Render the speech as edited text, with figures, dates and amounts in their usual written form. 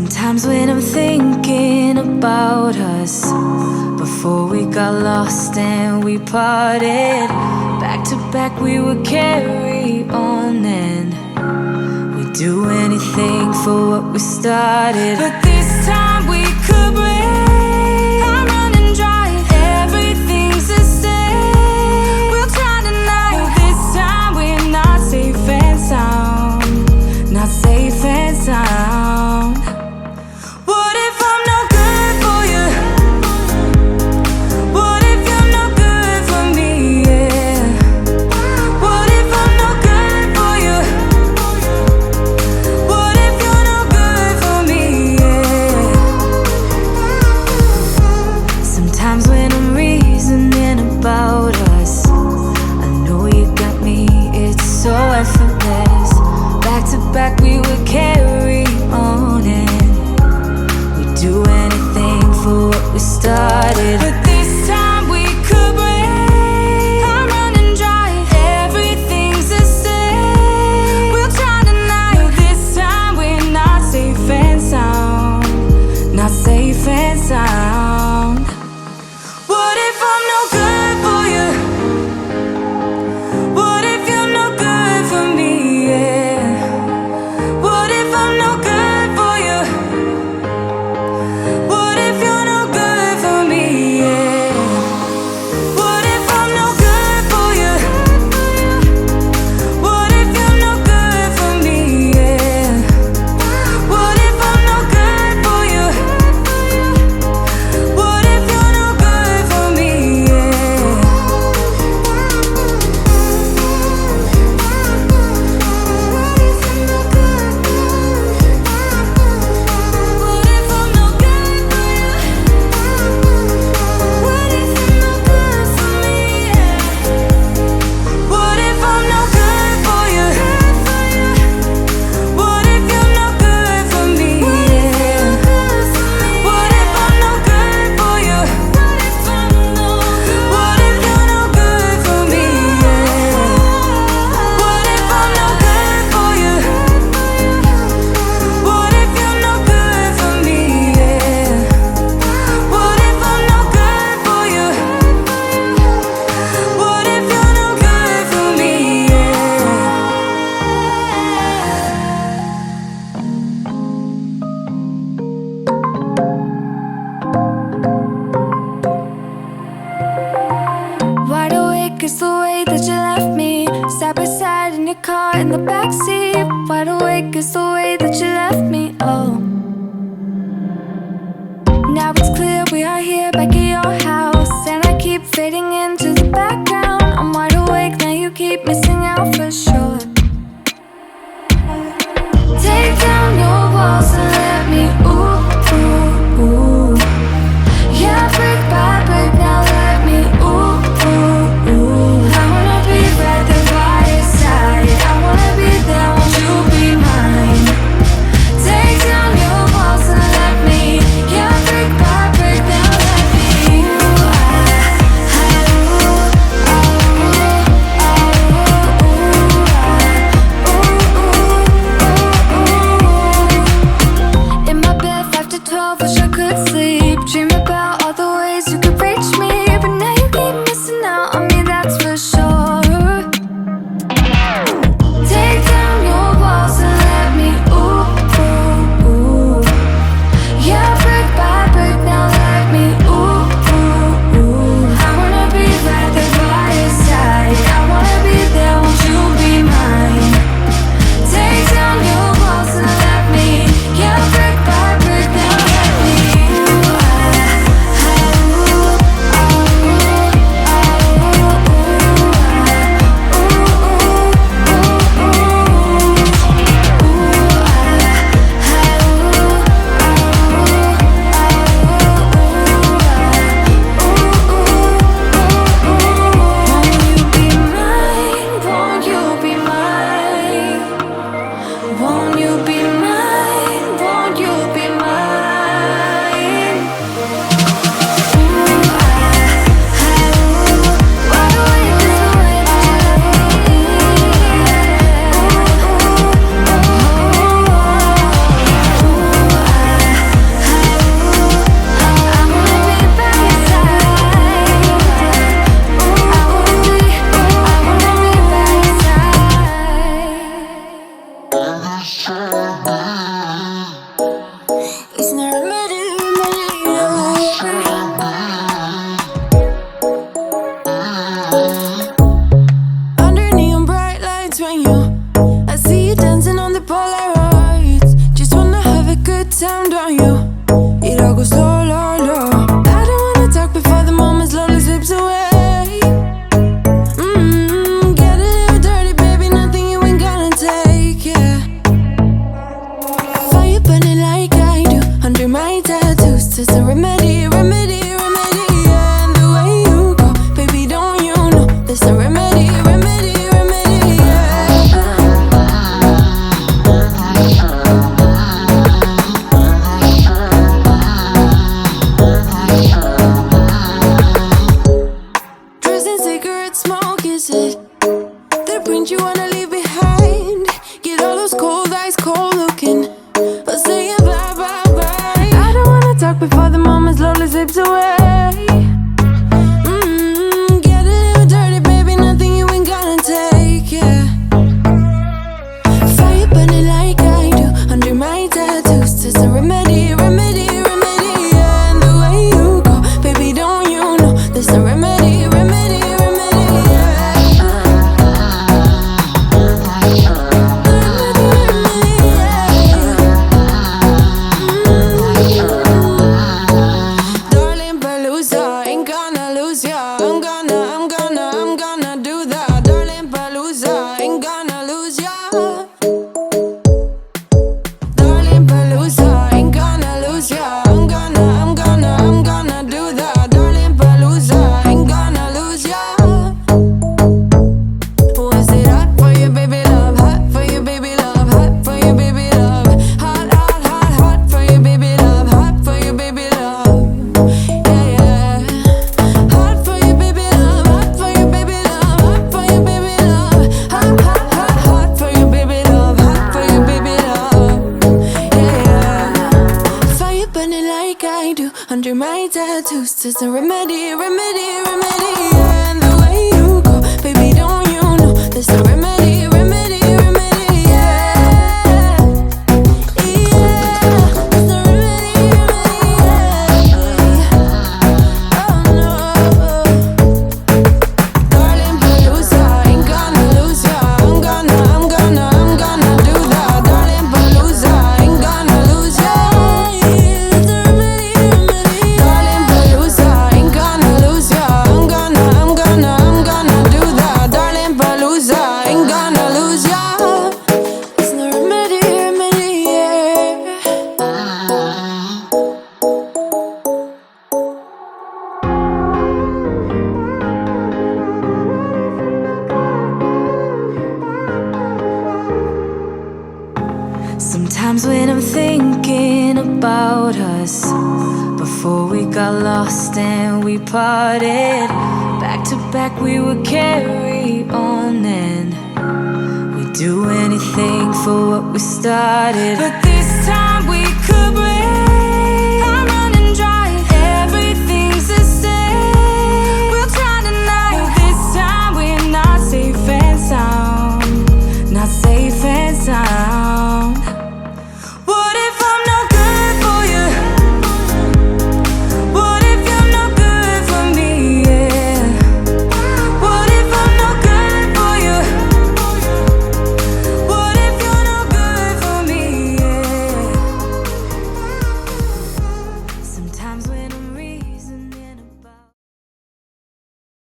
Sometimes when I'm thinking about us, before we got lost and we parted, back to back we would carry on and we'd do anything for what we started. But this time we could break. I'm running dry, everything's the same. We'll try tonight, but this time we're not safe and sound. Not safe and sound. Back we would carry on and we'd do anything for what we started. But this time we could break. I'm running dry, everything's the same. We'll try tonight, but this time we're not safe and sound. Not safe and sound. What if I'm no good for you? What if you're no good for me? Yeah. Is the way that you left me, side by side in your car in the backseat. Wide awake is the way that you left me, oh. Now it's clear we are here back at your house, and I keep fading into the background. I'm wide awake, now you keep missing out for sure. Take down your walls and let me, ooh, ooh, ooh. Yeah, brick by brick, now let me, ooh, ooh, ooh. I wanna be right there by your side. I wanna be there, won't you be mine? Take down your walls and let me, yeah, brick by brick, now let me. remedy, remedy, remedy, yeah. Darling Palooza, ain't gonna lose ya. I'm gonna do that. Darling Palooza, ain't gonna lose ya. Darling Palooza, ain't gonna lose ya. I'm gonna do that. Darling Palooza, ain't gonna lose ya. Was it hot for you, baby love? Hot for you, baby love. Hot for you, baby love. Hot, hot, hot, hot for you, baby love. Hot for you, baby love. Yeah, yeah. Hot for you, baby love. Hot for you, baby love. Hot for you, baby love. Hot, hot, hot, hot for you, baby love. Hot for you, baby love. Yeah, yeah. Fire burning like I do under my tattoos. There's a remedy, remedy, remedy. Yeah, and the way you go, baby, don't you know? There's a remedy, remedy, remedy. Yeah, yeah. There's a remedy, remedy. Yeah. Oh no. Darling Palooza, ain't gonna lose ya. I'm gonna do that. Darling Palooza, ain't gonna lose ya. There's a remedy, remedy. Darling Palooza, ain't gonna lose ya. I'm gonna do that. Darling Palooza, ain't gonna lose ya. There's no remedy, remedy, yeah. Sometimes when I'm thinking about us, before we got lost and we parted, back to back we would carry on and we'd do anything for what we started. But these